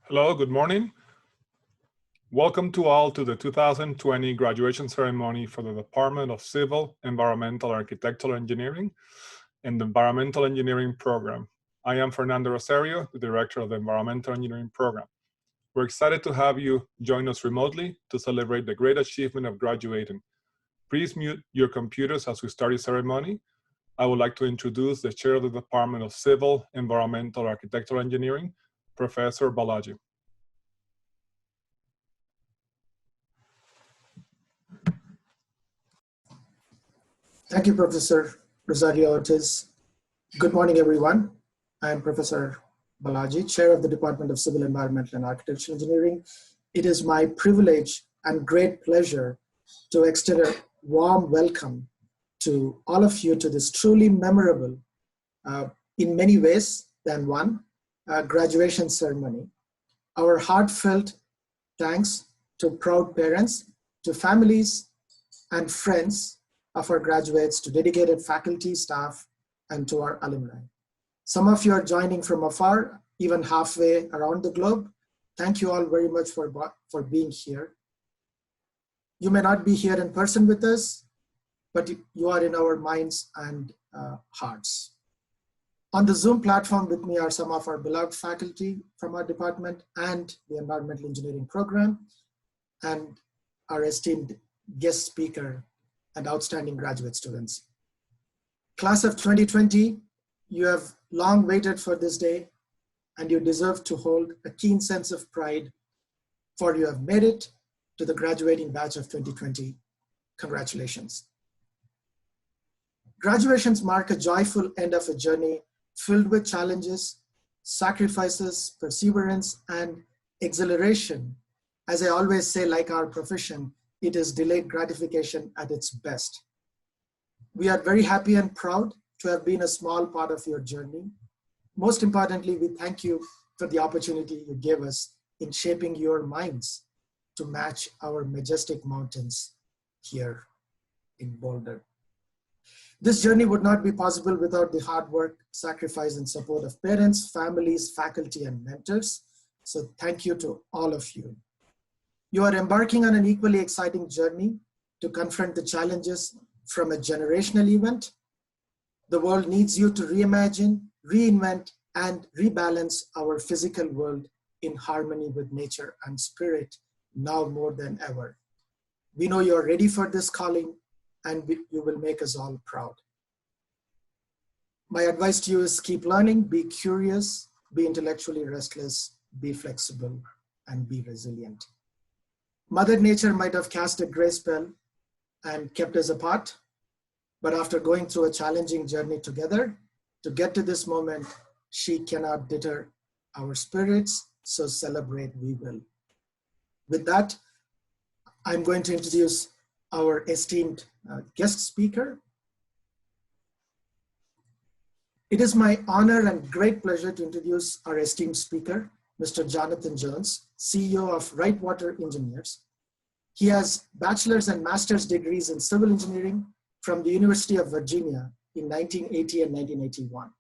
Hello, good morning. Welcome to all to the 2020 graduation ceremony for the Department of Civil, Environmental, and Architectural Engineering and the Environmental Engineering Program. I am Fernando Rosario, the Director of the Environmental Engineering Program. We're excited to have you join us remotely to celebrate the great achievement of graduating. Please mute your computers as we start the ceremony. I would like to introduce the Chair of the Department of Civil, Environmental, and Architectural Engineering, Professor Balaji. Thank you, Professor Rosario Ortiz. Good morning, everyone. I am Professor Balaji, Chair of the Department of Civil, Environmental, and Architectural Engineering. It is my privilege and great pleasure to extend a warm welcome to all of you to this truly memorable, in many ways than one, graduation ceremony. Our heartfelt thanks to proud parents, to families and friends of our graduates, to dedicated faculty, staff, and to our alumni. Some of you are joining from afar, even halfway around the globe. Thank you all very much for being here. You may not be here in person with us, but you are in our minds and hearts. On the Zoom platform with me are some of our beloved faculty from our department and the Environmental Engineering Program, and our esteemed guest speaker and outstanding graduate students. Class of 2020, you have long waited for this day, and you deserve to hold a keen sense of pride, for you have made it to the graduating batch of 2020. Congratulations. Graduations mark a joyful end of a journey filled with challenges, sacrifices, perseverance, and exhilaration. As I always say, like our profession, it is delayed gratification at its best. We are very happy and proud to have been a small part of your journey. Most importantly, we thank you for the opportunity you gave us in shaping your minds to match our majestic mountains here in Boulder. This journey would not be possible without the hard work, sacrifice, and support of parents, families, faculty, and mentors. So thank you to all of you. You are embarking on an equally exciting journey to confront the challenges from a generational event. The world needs you to reimagine, reinvent, and rebalance our physical world in harmony with nature and spirit now more than ever. We know you're ready for this calling, and you will make us all proud. My advice to you is keep learning, be curious, be intellectually restless, be flexible, and be resilient. Mother Nature might have cast a gray spell and kept us apart, but after going through a challenging journey together, to get to this moment, she cannot deter our spirits, so celebrate we will. With that, I'm going to introduce our esteemed guest speaker. It is my honor and great pleasure to introduce our esteemed speaker, Mr. Jonathan Jones, CEO of Wright Water Engineers. He has bachelor's and master's degrees in civil engineering from the University of Virginia in 1980 and 1981.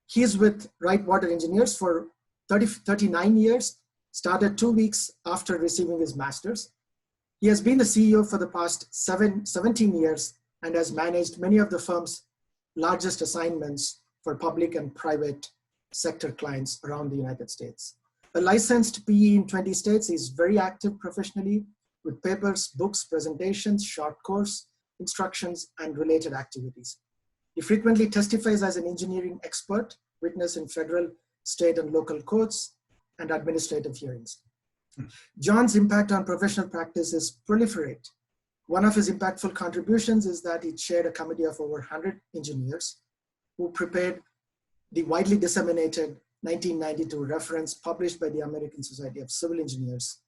He is with Wright Water Engineers for 39 years, started 2 weeks after receiving his master's. He has been the CEO for the past 17 years and has managed many of the firm's largest assignments for public and private sector clients around the United States. A licensed PE in 20 states, he's very active professionally with papers, books, presentations, short course, instructions, and related activities. He frequently testifies as an engineering expert, witness in federal, state, and local courts and administrative hearings. John's impact on professional practice is proliferate. One of his impactful contributions is that he chaired a committee of over 100 engineers who prepared the widely disseminated 1992 reference published by the American Society of Civil Engineers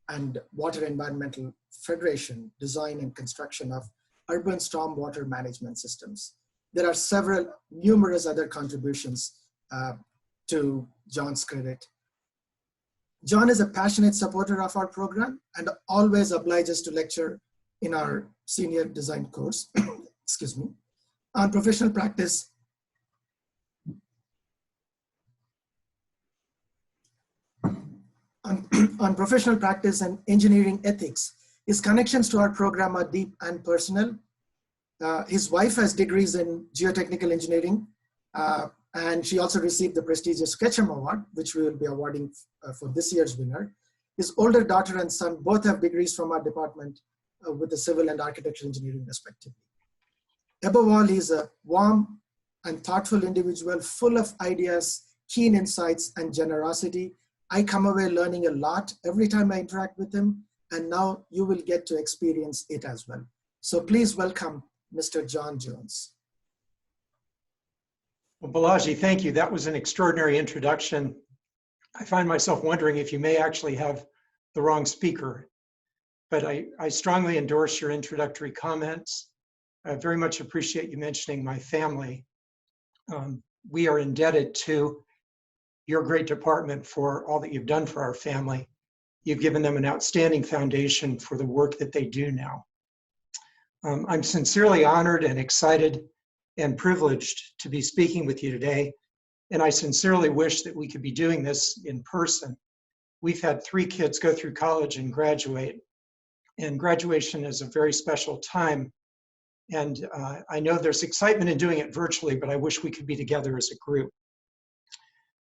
and Water Environmental Federation, Design and Construction of Urban Stormwater Management Systems. There are numerous other contributions to John's credit. John is a passionate supporter of our program and always obliges to lecture in our senior design course, excuse me, on professional practice on professional practice and engineering ethics. His connections to our program are deep and personal. His wife has degrees in geotechnical engineering, and she also received the prestigious KETCHUM award, which we will be awarding for this year's winner. His older daughter and son both have degrees from our department with the civil and architectural engineering respectively. Above all, he's a warm and thoughtful individual, full of ideas, keen insights, and generosity. I come away learning a lot every time I interact with him, and now you will get to experience it as well. So please welcome Mr. John Jones. Well, Balaji, thank you. That was an extraordinary introduction. I find myself wondering if you may actually have the wrong speaker, but I strongly endorse your introductory comments. I very much appreciate you mentioning my family. We are indebted to your great department for all that you've done for our family. You've given them an outstanding foundation for the work that they do now. I'm sincerely honored and excited and privileged to be speaking with you today, and I sincerely wish that we could be doing this in person. We've had 3 kids go through college and graduate, and graduation is a very special time. And I know there's excitement in doing it virtually, but I wish we could be together as a group.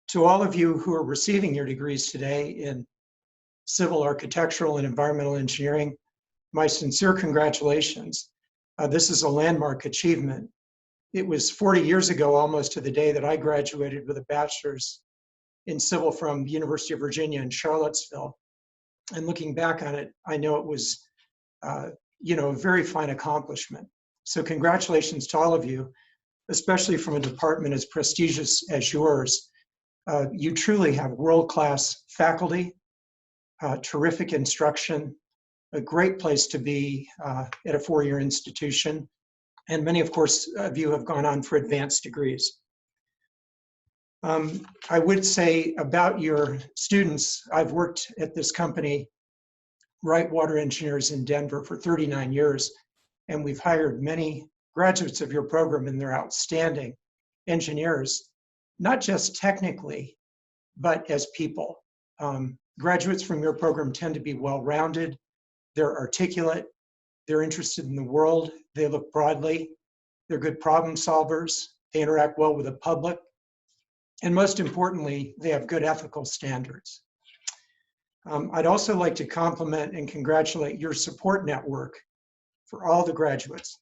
To all of you who are receiving your degrees today in civil, architectural, and environmental engineering, my sincere congratulations. This is a landmark achievement. It was 40 years ago, almost to the day, that I graduated with a bachelor's in civil from the University of Virginia in Charlottesville. And looking back on it, I know it was a very fine accomplishment. So congratulations to all of you, especially from a department as prestigious as yours. You truly have world-class faculty, terrific instruction, a great place to be at a 4-year institution. And many, of course, of you have gone on for advanced degrees. I would say about your students, I've worked at this company, Wright Water Engineers in Denver, for 39 years, and we've hired many graduates of your program, and they're outstanding engineers, not just technically, but as people. Graduates from your program tend to be well-rounded, they're articulate, they're interested in the world, they look broadly, they're good problem solvers, they interact well with the public, and most importantly, they have good ethical standards. I'd also like to compliment and congratulate your support network for all the graduates.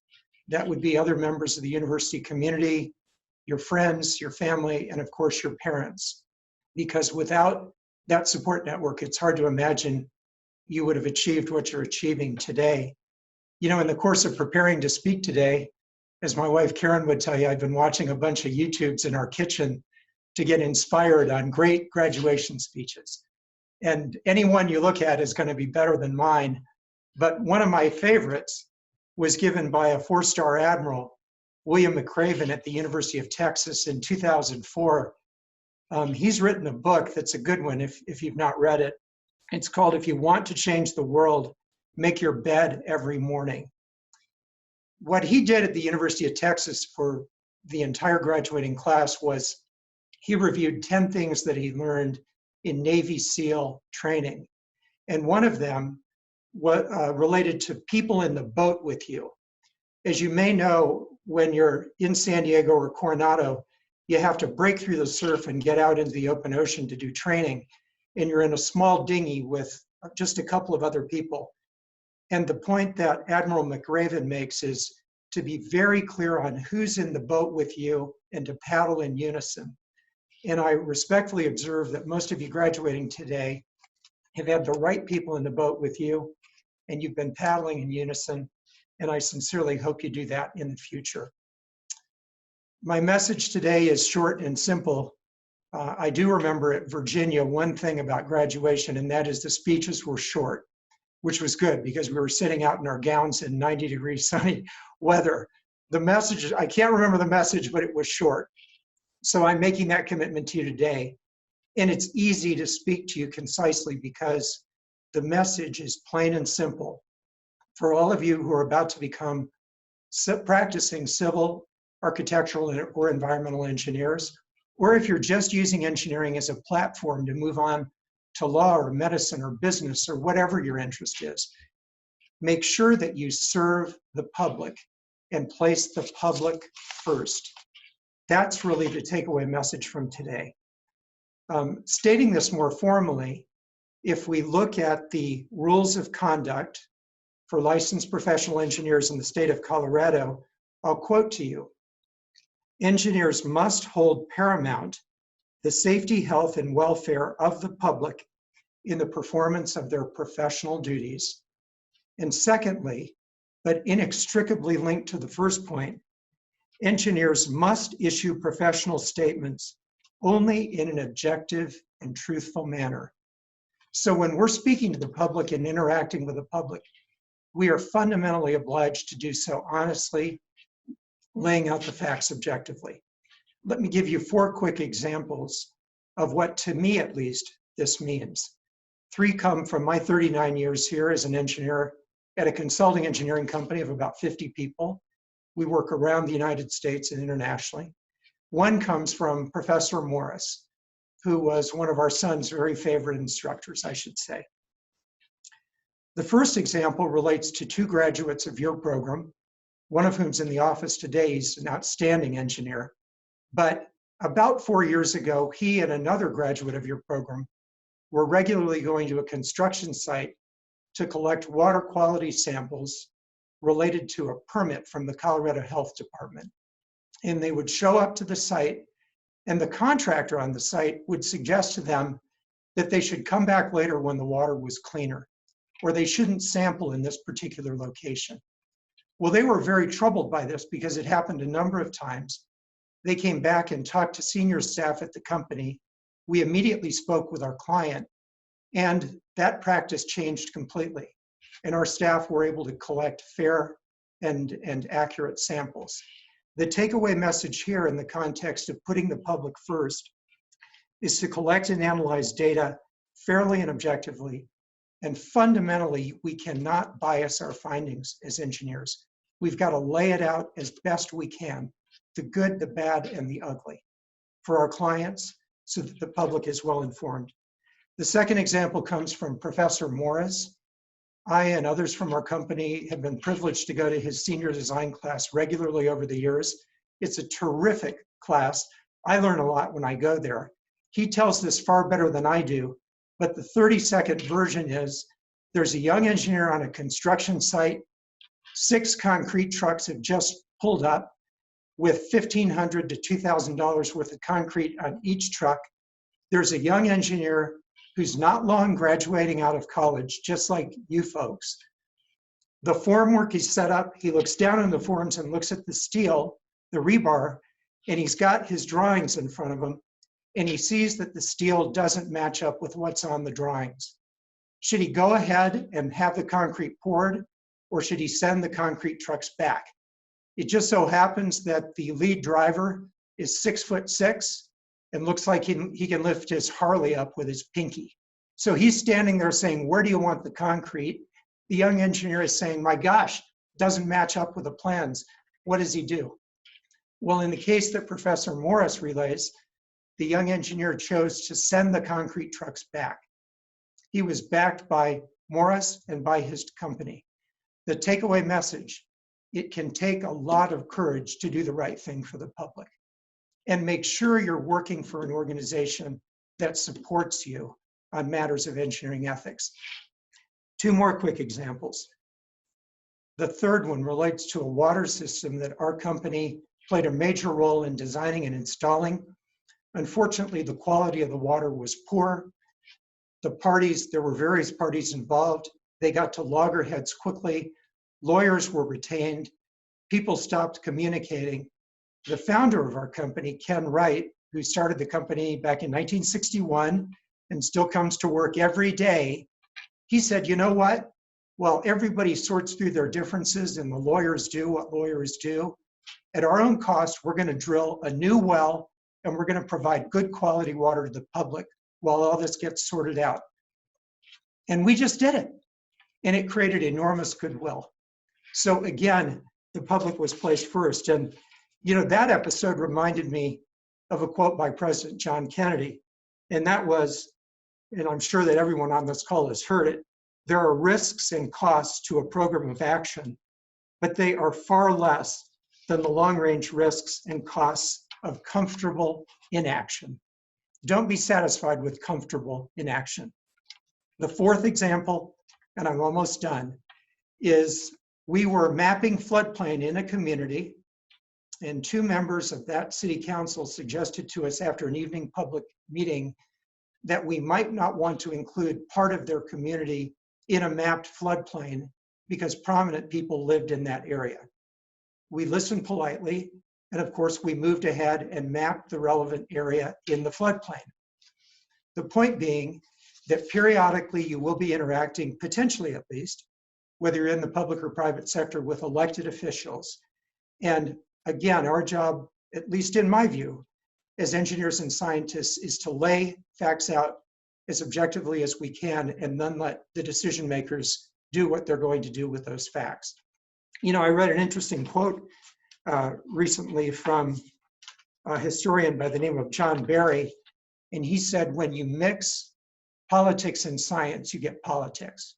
That would be other members of the university community, your friends, your family, and of course your parents. Because without that support network, it's hard to imagine you would have achieved what you're achieving today. You know, in the course of preparing to speak today, as my wife Karen would tell you, I've been watching a bunch of YouTubes in our kitchen to get inspired on great graduation speeches. And any one you look at is going to be better than mine. But one of my favorites was given by a 4-star admiral, William McRaven, at the University of Texas in 2004. He's written a book that's a good one if you've not read it. It's called If You Want to Change the World, Make Your Bed Every Morning. What he did at the University of Texas for the entire graduating class was he reviewed 10 things that he learned in Navy SEAL training. And one of them related to people in the boat with you. As you may know, when you're in San Diego or Coronado, you have to break through the surf and get out into the open ocean to do training. And you're in a small dinghy with just a couple of other people. And the point that Admiral McRaven makes is to be very clear on who's in the boat with you and to paddle in unison. And I respectfully observe that most of you graduating today have had the right people in the boat with you, and you've been paddling in unison, and I sincerely hope you do that in the future. My message today is short and simple. I do remember at Virginia one thing about graduation, and that is the speeches were short, which was good because we were sitting out in our gowns in 90-degree sunny weather. The message, I can't remember the message, but it was short. So I'm making that commitment to you today. And it's easy to speak to you concisely because the message is plain and simple. For all of you who are about to become practicing civil, architectural, or environmental engineers, or if you're just using engineering as a platform to move on to law or medicine or business or whatever your interest is. Make sure that you serve the public and place the public first. That's really the takeaway message from today. Stating this more formally, if we look at the rules of conduct for licensed professional engineers in the state of Colorado, I'll quote to you. Engineers must hold paramount the safety, health, and welfare of the public in the performance of their professional duties. And secondly, but inextricably linked to the first point, engineers must issue professional statements only in an objective and truthful manner. So when we're speaking to the public and interacting with the public, we are fundamentally obliged to do so honestly, laying out the facts objectively. Let me give you 4 quick examples of what, to me at least, this means. 3 come from my 39 years here as an engineer at a consulting engineering company of about 50 people. We work around the United States and internationally. 1 comes from Professor Morris, who was one of our son's very favorite instructors, I should say. The first example relates to 2 graduates of your program, one of whom's in the office today. He's an outstanding engineer. But about 4 years ago, he and another graduate of your program were regularly going to a construction site to collect water quality samples related to a permit from the Colorado Health Department. And they would show up to the site, and the contractor on the site would suggest to them that they should come back later when the water was cleaner, or they shouldn't sample in this particular location. Well, they were very troubled by this because it happened a number of times. They came back and talked to senior staff at the company. We immediately spoke with our client, and that practice changed completely. And our staff were able to collect fair and accurate samples. The takeaway message here in the context of putting the public first is to collect and analyze data fairly and objectively. And fundamentally, we cannot bias our findings as engineers. We've got to lay it out as best we can, the good, the bad, and the ugly, for our clients so that the public is well informed. The second example comes from Professor Morris. I and others from our company have been privileged to go to his senior design class regularly over the years. It's a terrific class. I learn a lot when I go there. He tells this far better than I do, but the 30-second version is, there's a young engineer on a construction site. 6 concrete trucks have just pulled up with $1,500 to $2,000 worth of concrete on each truck. There's a young engineer who's not long graduating out of college, just like you folks. The formwork is set up. He looks down in the forms and looks at the steel, the rebar, and he's got his drawings in front of him, and he sees that the steel doesn't match up with what's on the drawings. Should he go ahead and have the concrete poured, or should he send the concrete trucks back? It just so happens that the lead driver is 6'6" and looks like he can lift his Harley up with his pinky. So he's standing there saying, where do you want the concrete? The young engineer is saying, my gosh, doesn't match up with the plans. What does he do? Well, in the case that Professor Morris relays, the young engineer chose to send the concrete trucks back. He was backed by Morris and by his company. The takeaway message, it can take a lot of courage to do the right thing for the public. And make sure you're working for an organization that supports you on matters of engineering ethics. 2 more quick examples. The third one relates to a water system that our company played a major role in designing and installing. Unfortunately, the quality of the water was poor. There were various parties involved. They got to loggerheads quickly. Lawyers were retained. People stopped communicating. The founder of our company, Ken Wright, who started the company back in 1961 and still comes to work every day, he said, you know what? Well, everybody sorts through their differences and the lawyers do what lawyers do. At our own cost, we're going to drill a new well and we're going to provide good quality water to the public while all this gets sorted out. And we just did it. And it created enormous goodwill. So again, the public was placed first. And you know, that episode reminded me of a quote by President John Kennedy. And that was, and I'm sure that everyone on this call has heard it, there are risks and costs to a program of action, but they are far less than the long-range risks and costs of comfortable inaction. Don't be satisfied with comfortable inaction. The fourth example, and I'm almost done, is we were mapping floodplain in a community, and 2 members of that city council suggested to us after an evening public meeting that we might not want to include part of their community in a mapped floodplain because prominent people lived in that area. We listened politely, and of course we moved ahead and mapped the relevant area in the floodplain. The point being that periodically you will be interacting, potentially at least, whether you're in the public or private sector, with elected officials. And again, our job, at least in my view, as engineers and scientists, is to lay facts out as objectively as we can and then let the decision makers do what they're going to do with those facts. You know, I read an interesting quote recently from a historian by the name of John Barry, and he said, when you mix politics and science, you get politics.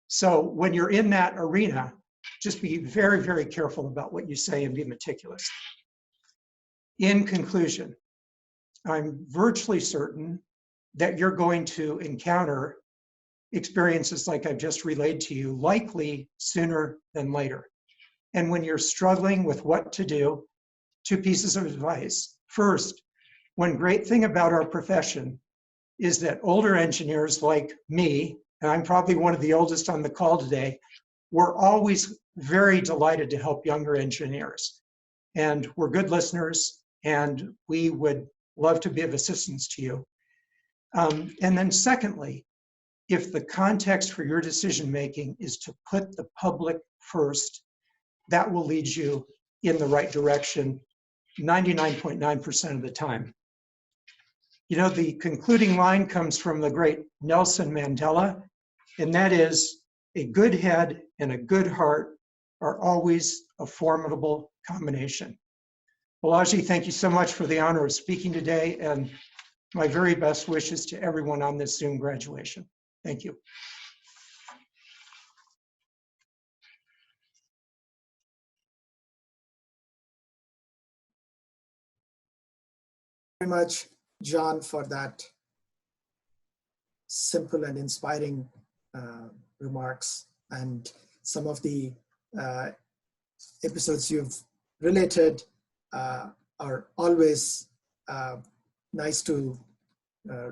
So when you're in that arena, just be very, very careful about what you say and be meticulous. In conclusion, I'm virtually certain that you're going to encounter experiences like I've just relayed to you, likely sooner than later. And when you're struggling with what to do, 2 pieces of advice. First, one great thing about our profession is that older engineers like me, and I'm probably one of the oldest on the call today, we're always very delighted to help younger engineers. And we're good listeners, and we would love to be of assistance to you. And then secondly, if the context for your decision-making is to put the public first, that will lead you in the right direction 99.9% of the time. You know, the concluding line comes from the great Nelson Mandela, and that is, a good head and a good heart are always a formidable combination. Balaji, thank you so much for the honor of speaking today, and my very best wishes to everyone on this Zoom graduation. Thank you. Very much, John, for that simple and inspiring remarks, and some of the episodes you've related are always nice to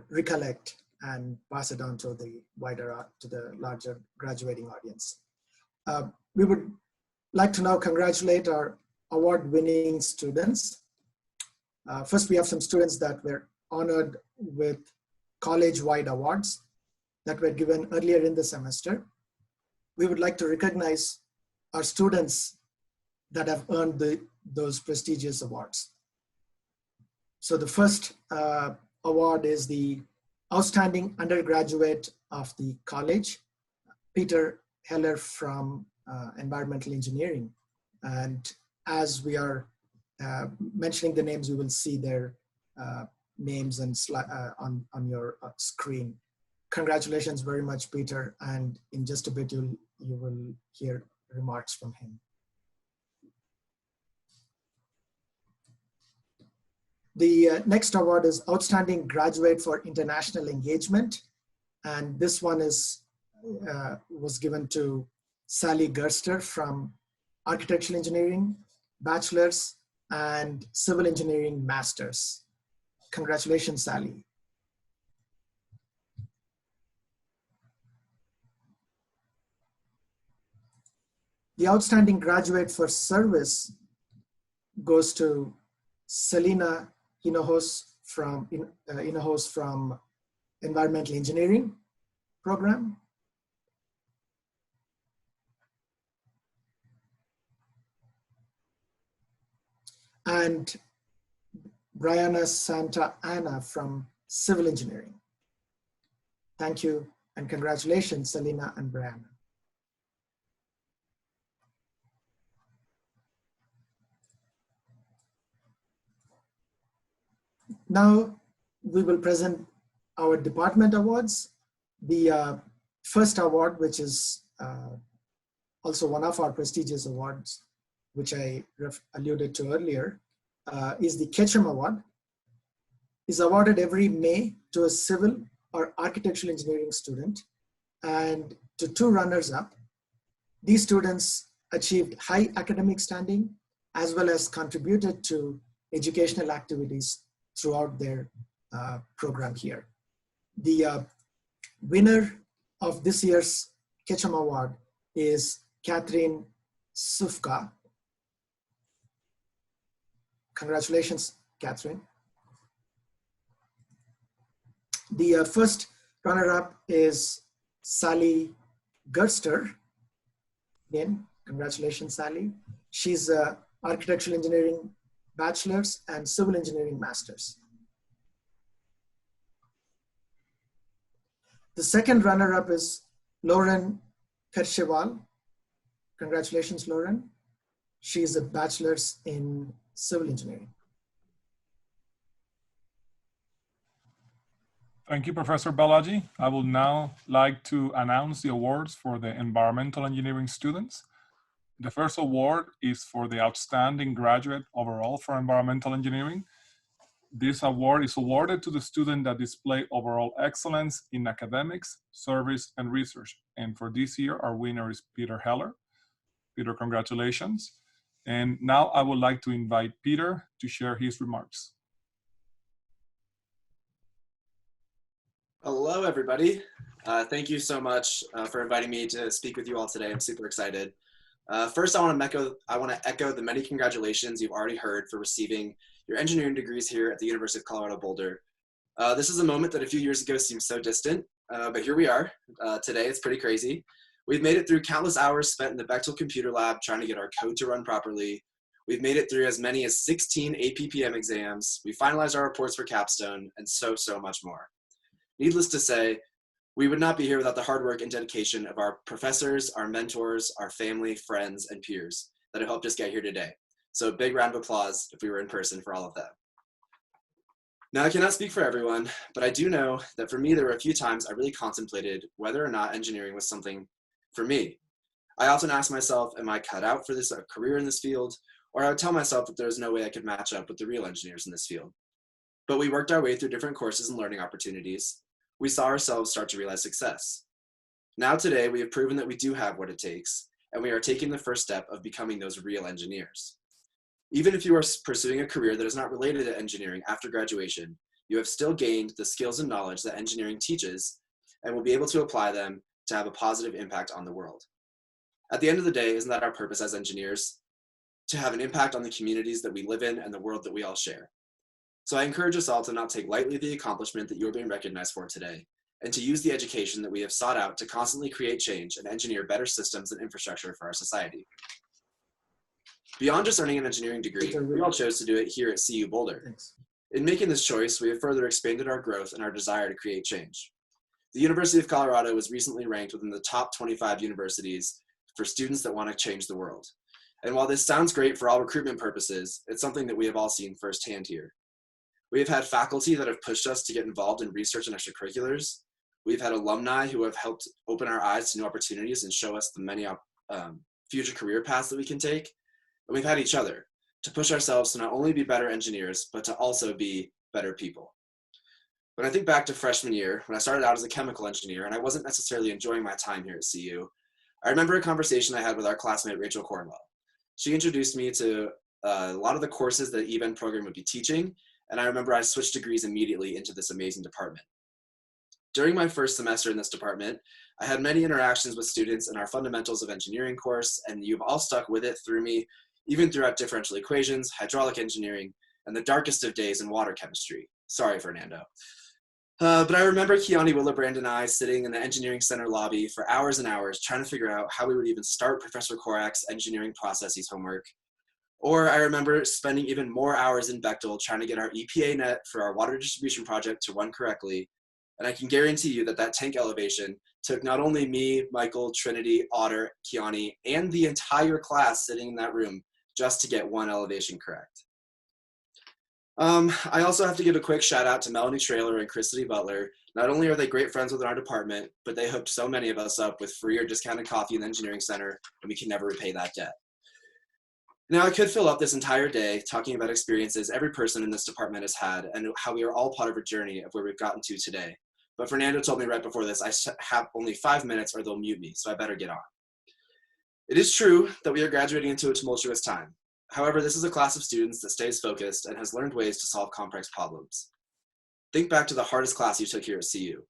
recollect and pass it on to the wider, to the larger graduating audience. We would like to now congratulate our award-winning students. First, we have some students that were honored with college-wide awards that were given earlier in the semester. We would like to recognize our students that have earned those prestigious awards. So the first award is the Outstanding Undergraduate of the College, Peter Heller from Environmental Engineering. And as we are mentioning the names, you will see their names and on your screen. Congratulations very much, Peter, and in just a bit you will hear remarks from him. The next award is Outstanding Graduate for International Engagement, and this one is was given to Sally Gerster from Architectural Engineering, Bachelor's, and Civil Engineering Masters. Congratulations, Sally. The Outstanding Graduate for Service goes to Selena Hinojos from Environmental Engineering program. And Brianna Santa Ana from Civil Engineering. Thank you and congratulations, Selena and Brianna. Now we will present our department awards. The first award, which is also one of our prestigious awards, which I alluded to earlier, is the KETCHUM Award. Is awarded every May to a civil or architectural engineering student and to 2 runners-up. These students achieved high academic standing as well as contributed to educational activities throughout their program here. The winner of this year's KETCHUM Award is Catherine Sufka. Congratulations, Catherine. The first runner-up is Sally Gerster. Again, congratulations, Sally. She's a architectural engineering bachelor's and civil engineering master's. The second runner-up is Lauren Percheval. Congratulations, Lauren. She's a bachelor's in civil engineering. Thank you, Professor Balaji. I would now like to announce the awards for the environmental engineering students. The first award is for the outstanding graduate overall for environmental engineering. This award is awarded to the student that display overall excellence in academics, service, and research. And for this year, our winner is Peter Heller. Peter, congratulations. And now I would like to invite Peter to share his remarks. Hello, everybody. Thank you so much for inviting me to speak with you all today. I'm super excited. First, I want to echo the many congratulations you've already heard for receiving your engineering degrees here at the University of Colorado Boulder. This is a moment that a few years ago seemed so distant, but here we are. Today, it's pretty crazy. We've made it through countless hours spent in the Bechtel computer lab trying to get our code to run properly. We've made it through as many as 16 APPM exams. We finalized our reports for capstone, and so much more. Needless to say, we would not be here without the hard work and dedication of our professors, our mentors, our family, friends, and peers that have helped us get here today. So a big round of applause if we were in person for all of them. Now, I cannot speak for everyone, but I do know that for me, there were a few times I really contemplated whether or not engineering was something for me. I often asked myself, am I cut out for this career in this field? Or I would tell myself that there's no way I could match up with the real engineers in this field. But we worked our way through different courses and learning opportunities. We saw ourselves start to realize success. Now today, we have proven that we do have what it takes, and we are taking the first step of becoming those real engineers. Even if you are pursuing a career that is not related to engineering after graduation, you have still gained the skills and knowledge that engineering teaches and will be able to apply them to have a positive impact on the world. At the end of the day, isn't that our purpose as engineers? To have an impact on the communities that we live in and the world that we all share. So I encourage us all to not take lightly the accomplishment that you are being recognized for today, and to use the education that we have sought out to constantly create change and engineer better systems and infrastructure for our society. Beyond just earning an engineering degree, we all chose to do it here at CU Boulder. Thanks. In making this choice, we have further expanded our growth and our desire to create change. The University of Colorado was recently ranked within the top 25 universities for students that want to change the world. And while this sounds great for all recruitment purposes, it's something that we have all seen firsthand here. We have had faculty that have pushed us to get involved in research and extracurriculars. We've had alumni who have helped open our eyes to new opportunities and show us the many future career paths that we can take. And we've had each other to push ourselves to not only be better engineers, but to also be better people. When I think back to freshman year, when I started out as a chemical engineer and I wasn't necessarily enjoying my time here at CU, I remember a conversation I had with our classmate, Rachel Cornwell. She introduced me to a lot of the courses that the EVEN program would be teaching, and I remember I switched degrees immediately into this amazing department. During my first semester in this department, I had many interactions with students in our Fundamentals of Engineering course, and you've all stuck with it through me, even throughout differential equations, hydraulic engineering, and the darkest of days in water chemistry. Sorry, Fernando. But I remember Kiani Willebrand and I sitting in the engineering center lobby for hours and hours trying to figure out how we would even start Professor Korak's engineering processes homework. Or I remember spending even more hours in Bechtel trying to get our EPA net for our water distribution project to run correctly. And I can guarantee you that that tank elevation took not only me, Michael, Trinity, Otter, Kiani, and the entire class sitting in that room just to get one elevation correct. I also have to give a quick shout out to Melanie Traylor and Christy Butler. Not only are they great friends within our department, but they hooked so many of us up with free or discounted coffee in the engineering center, and we can never repay that debt. Now, I could fill up this entire day talking about experiences every person in this department has had and how we are all part of a journey of where we've gotten to today. But Fernando told me right before this, I have only 5 minutes or they'll mute me, so I better get on. It is true that we are graduating into a tumultuous time. However, this is a class of students that stays focused and has learned ways to solve complex problems. Think back to the hardest class you took here at CU.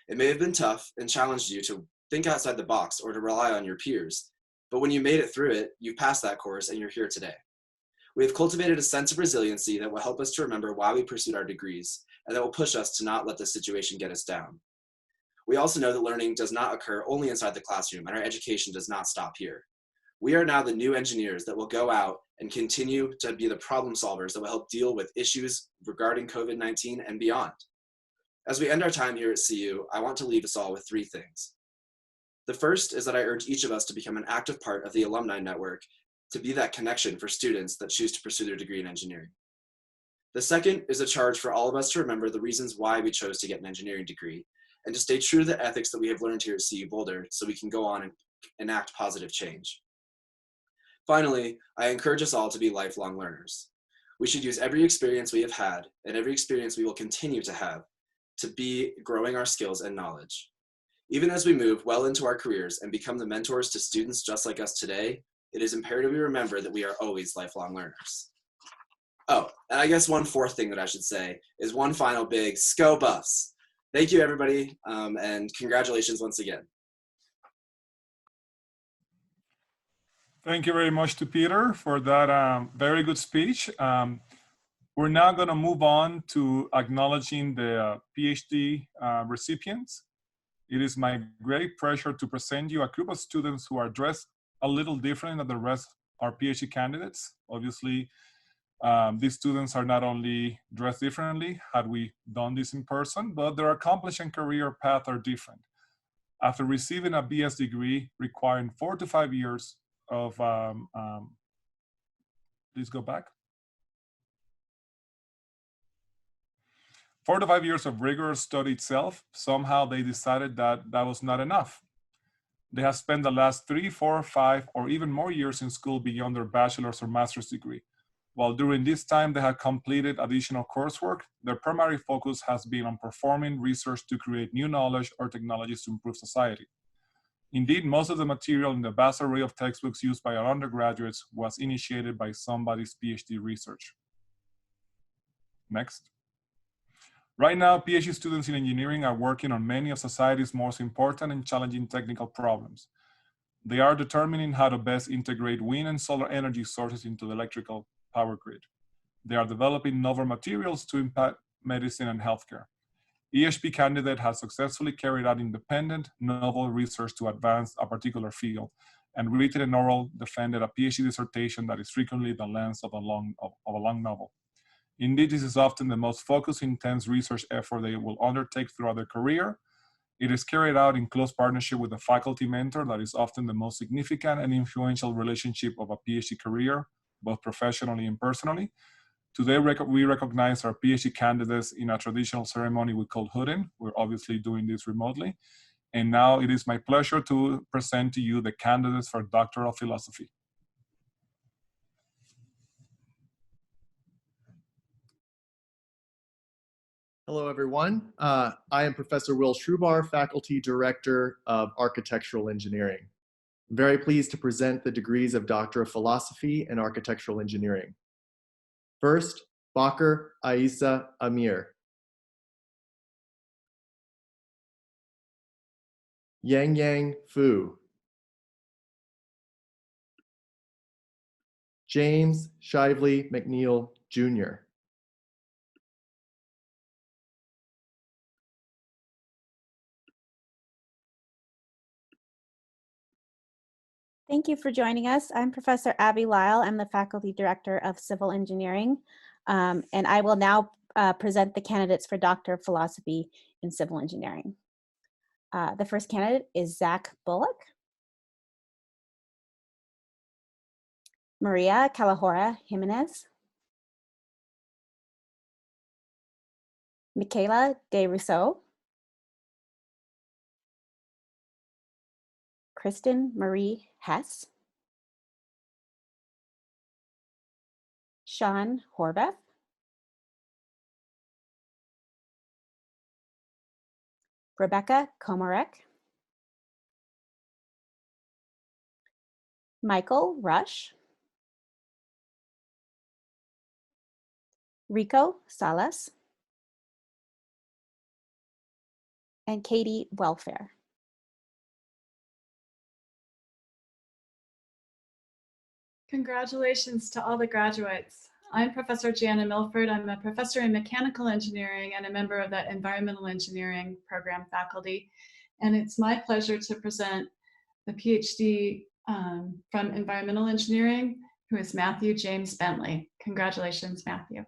It may have been tough and challenged you to think outside the box or to rely on your peers, but when you made it through it, you passed that course and you're here today. We have cultivated a sense of resiliency that will help us to remember why we pursued our degrees and that will push us to not let this situation get us down. We also know that learning does not occur only inside the classroom and our education does not stop here. We are now the new engineers that will go out and continue to be the problem solvers that will help deal with issues regarding COVID-19 and beyond. As we end our time here at CU, I want to leave us all with 3 things. The first is that I urge each of us to become an active part of the alumni network to be that connection for students that choose to pursue their degree in engineering. The second is a charge for all of us to remember the reasons why we chose to get an engineering degree and to stay true to the ethics that we have learned here at CU Boulder so we can go on and enact positive change. Finally, I encourage us all to be lifelong learners. We should use every experience we have had and every experience we will continue to have to be growing our skills and knowledge. Even as we move well into our careers and become the mentors to students just like us today, it is imperative we remember that we are always lifelong learners. Oh, and I guess one fourth thing that I should say is one final big SCO Buffs. Thank you, everybody, and congratulations once again. Thank you very much to Peter for that very good speech. We're now going to move on to acknowledging the PhD recipients. It is my great pleasure to present you a group of students who are dressed a little different than the rest of our PhD candidates. Obviously, these students are not only dressed differently had we done this in person, but their accomplishment and career path are different. After receiving a BS degree requiring 4 to 5 years of, please go back. 4 to 5 years of rigorous study itself, somehow they decided that that was not enough. They have spent the last 3, 4, 5, or even more years in school beyond their bachelor's or master's degree. While during this time they have completed additional coursework, their primary focus has been on performing research to create new knowledge or technologies to improve society. Indeed, most of the material in the vast array of textbooks used by our undergraduates was initiated by somebody's PhD research. Next. Right now, PhD students in engineering are working on many of society's most important and challenging technical problems. They are determining how to best integrate wind and solar energy sources into the electrical power grid. They are developing novel materials to impact medicine and healthcare. EHP candidate has successfully carried out independent, novel research to advance a particular field, and written and oral defended a PhD dissertation that is frequently the length of a long novel. Indeed, this is often the most focused, intense research effort they will undertake throughout their career. It is carried out in close partnership with a faculty mentor that is often the most significant and influential relationship of a PhD career, both professionally and personally. Today, we recognize our PhD candidates in a traditional ceremony we call hooding. We're obviously doing this remotely. And now it is my pleasure to present to you the candidates for Doctor of Philosophy. Hello, everyone. I am Professor Will Schrubar, Faculty Director of Architectural Engineering. I'm very pleased to present the degrees of Doctor of Philosophy and Architectural Engineering. First, Bakr Aisa Amir. Yang Fu. James Shively McNeil, Jr. Thank you for joining us. I'm Professor Abby Lyle. I'm the Faculty Director of Civil Engineering, and I will now present the candidates for Doctor of Philosophy in Civil Engineering. The first candidate is Zach Bullock. Maria Calahorra Jimenez. Michaela De Rousseau, Kristen Marie Hess, Sean Horvath, Rebecca Komarek, Michael Rush, Rico Salas, and Katie Welfare. Congratulations to all the graduates. I'm Professor Gianna Milford. I'm a professor in mechanical engineering and a member of that environmental engineering program faculty. And it's my pleasure to present the PhD from environmental engineering, who is Matthew James Bentley. Congratulations, Matthew.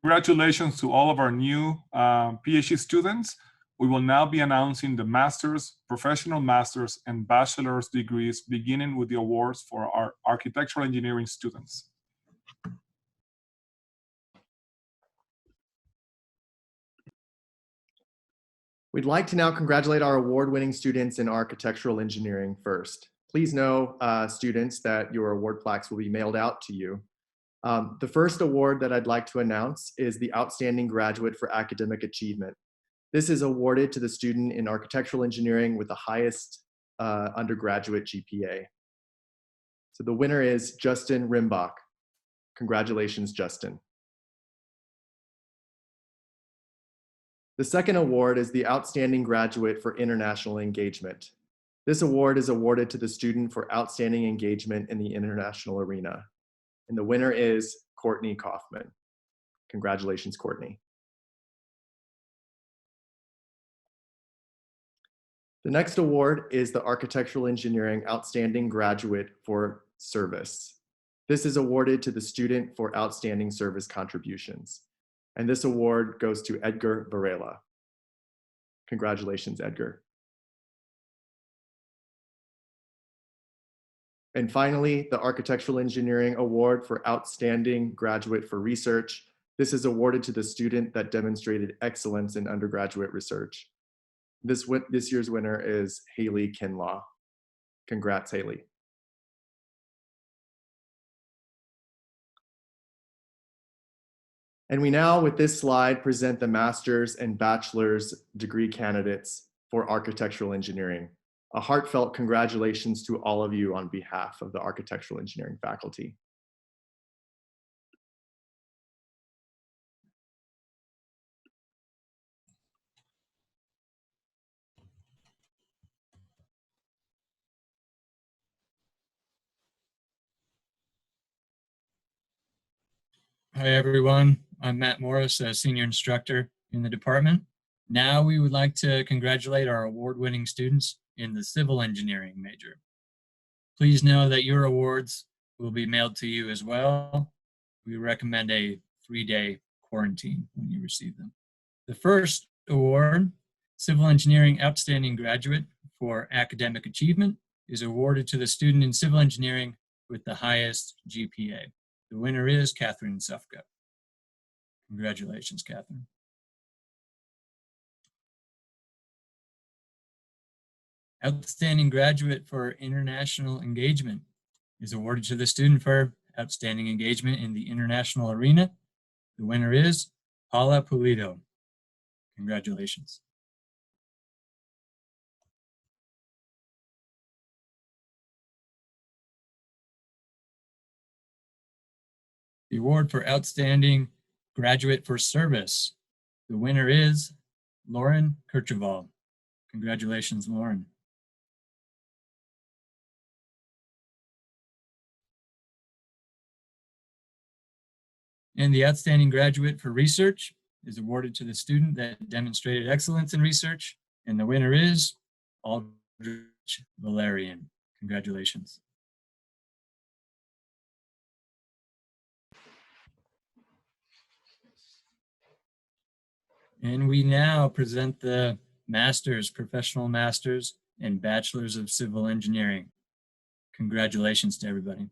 Congratulations to all of our new PhD students. We will now be announcing the master's, professional master's, and bachelor's degrees, beginning with the awards for our architectural engineering students. We'd like to now congratulate our award-winning students in architectural engineering first. Please know, students, that your award plaques will be mailed out to you. The first award that I'd like to announce is the Outstanding Graduate for Academic Achievement. This is awarded to the student in architectural engineering with the highest undergraduate GPA. So the winner is Justin Rimbach. Congratulations, Justin. The second award is the Outstanding Graduate for International Engagement. This award is awarded to the student for outstanding engagement in the international arena. And the winner is Courtney Kaufman. Congratulations, Courtney. The next award is the Architectural Engineering Outstanding Graduate for Service. This is awarded to the student for outstanding service contributions. And this award goes to Edgar Varela. Congratulations, Edgar. And finally, the Architectural Engineering Award for Outstanding Graduate for Research. This is awarded to the student that demonstrated excellence in undergraduate research. This year's winner is Haley Kinlaw. Congrats, Haley. And we now, with this slide, present the master's and bachelor's degree candidates for architectural engineering. A heartfelt congratulations to all of you on behalf of the architectural engineering faculty. Hi, everyone. I'm Matt Morris, a senior instructor in the department. Now we would like to congratulate our award-winning students in the civil engineering major. Please know that your awards will be mailed to you as well. We recommend a 3-day quarantine when you receive them. The first award, Civil Engineering Outstanding Graduate for Academic Achievement, is awarded to the student in civil engineering with the highest GPA. The winner is Catherine Sufka. Congratulations, Catherine. Outstanding Graduate for International Engagement is awarded to the student for outstanding engagement in the international arena. The winner is Paula Pulido. Congratulations. The award for Outstanding Graduate for Service. The winner is Lauren Kircheval. Congratulations, Lauren. And the Outstanding Graduate for Research is awarded to the student that demonstrated excellence in research, and the winner is Aldrich Valerian. Congratulations. And we now present the Masters, Professional Masters, and Bachelors of Civil Engineering. Congratulations to everybody.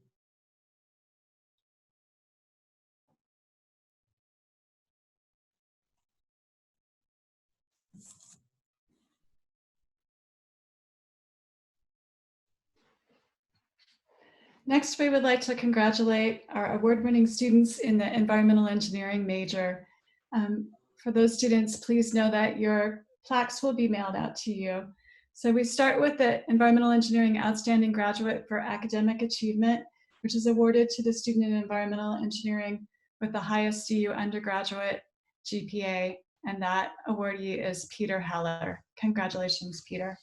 Next, we would like to congratulate our award-winning students in the environmental engineering major. For those students, please know that your plaques will be mailed out to you. So we start with the Environmental Engineering Outstanding Graduate for Academic Achievement, which is awarded to the student in environmental engineering with the highest CU undergraduate GPA, and that awardee is Peter Heller. Congratulations, Peter.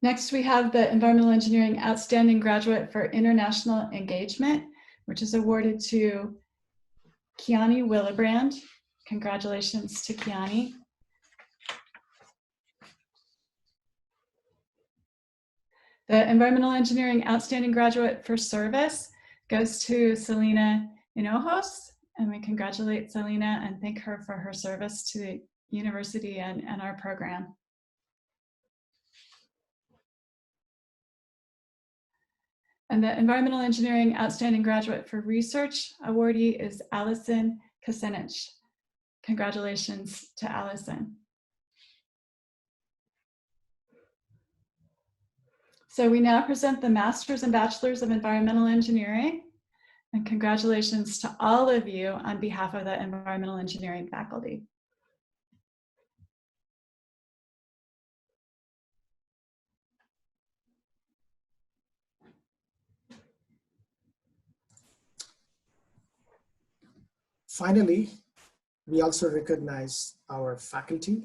Next, we have the Environmental Engineering Outstanding Graduate for International Engagement, which is awarded to Kiani Willebrand. Congratulations to Kiani. The Environmental Engineering Outstanding Graduate for Service goes to Selena Hinojos, and we congratulate Selena and thank her for her service to the university and our program. And the Environmental Engineering Outstanding Graduate for Research awardee is Allison Kasenich. Congratulations to Allison. So we now present the Masters and Bachelors of Environmental Engineering, and congratulations to all of you on behalf of the Environmental Engineering faculty. Finally, we also recognize our faculty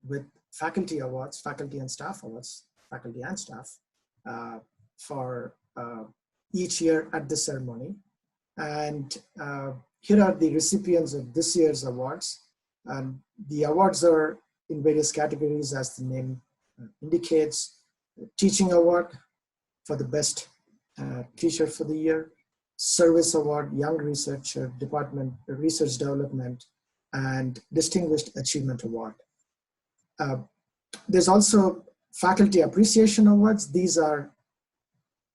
with faculty awards, faculty and staff awards, faculty and staff for each year at the ceremony. And here are the recipients of this year's awards. The awards are in various categories as the name indicates. Teaching award for the best teacher for the year, service award, young researcher, department research development, and distinguished achievement award. There's also faculty appreciation awards. These are,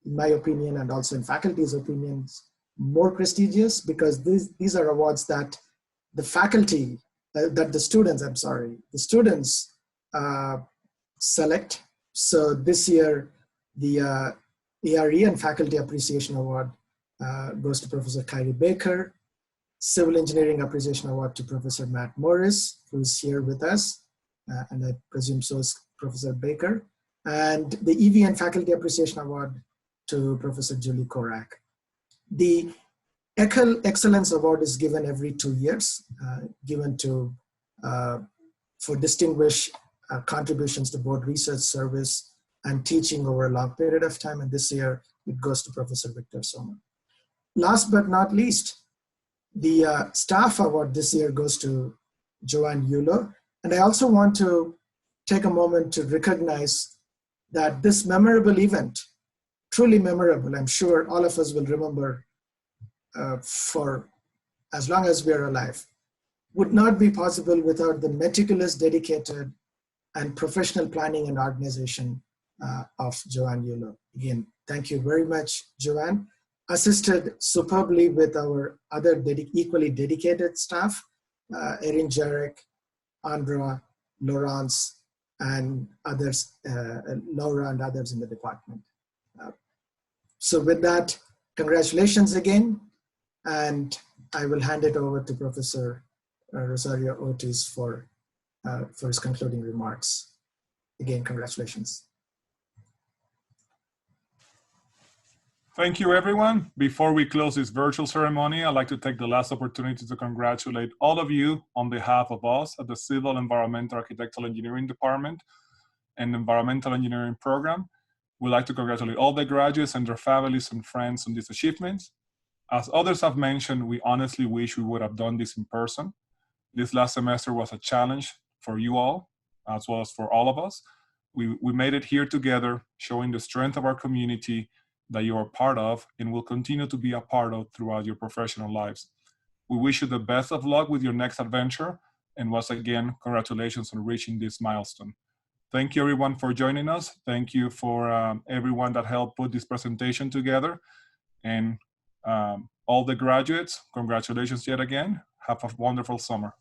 in my opinion, and also in faculty's opinions, more prestigious because these are awards that the faculty, the students select. So this year, the AREN Faculty Appreciation Award goes to Professor Kyrie Baker. Civil Engineering Appreciation Award to Professor Matt Morris, who's here with us, and I presume so is Professor Baker. And the EVN Faculty Appreciation Award to Professor Julie Korak. The ECHL Excellence Award is given every 2 years, given to for distinguished contributions to board research, service, and teaching over a long period of time. And this year, it goes to Professor Victor Sommer. Last but not least, the staff award this year goes to Joanne Euler. And I also want to take a moment to recognize that this memorable event, truly memorable, I'm sure all of us will remember for as long as we are alive, would not be possible without the meticulous, dedicated, and professional planning and organization of Joanne Euler. Again, thank you very much, Joanne. Assisted superbly with our other equally dedicated staff, Erin Jarek, Andra, Laurence, and others, Laura and others in the department. So with that, congratulations again, and I will hand it over to Professor Rosario Ortiz for his concluding remarks. Again, congratulations. Thank you, everyone. Before we close this virtual ceremony, I'd like to take the last opportunity to congratulate all of you on behalf of us at the Civil Environmental Architectural Engineering Department and Environmental Engineering Program. We'd like to congratulate all the graduates and their families and friends on these achievements. As others have mentioned, we honestly wish we would have done this in person. This last semester was a challenge for you all, as well as for all of us. We made it here together, showing the strength of our community that you are part of and will continue to be a part of throughout your professional lives. We wish you the best of luck with your next adventure, and once again, congratulations on reaching this milestone. Thank you, everyone, for joining us. Thank you for everyone that helped put this presentation together. And all the graduates, congratulations yet again. Have a wonderful summer.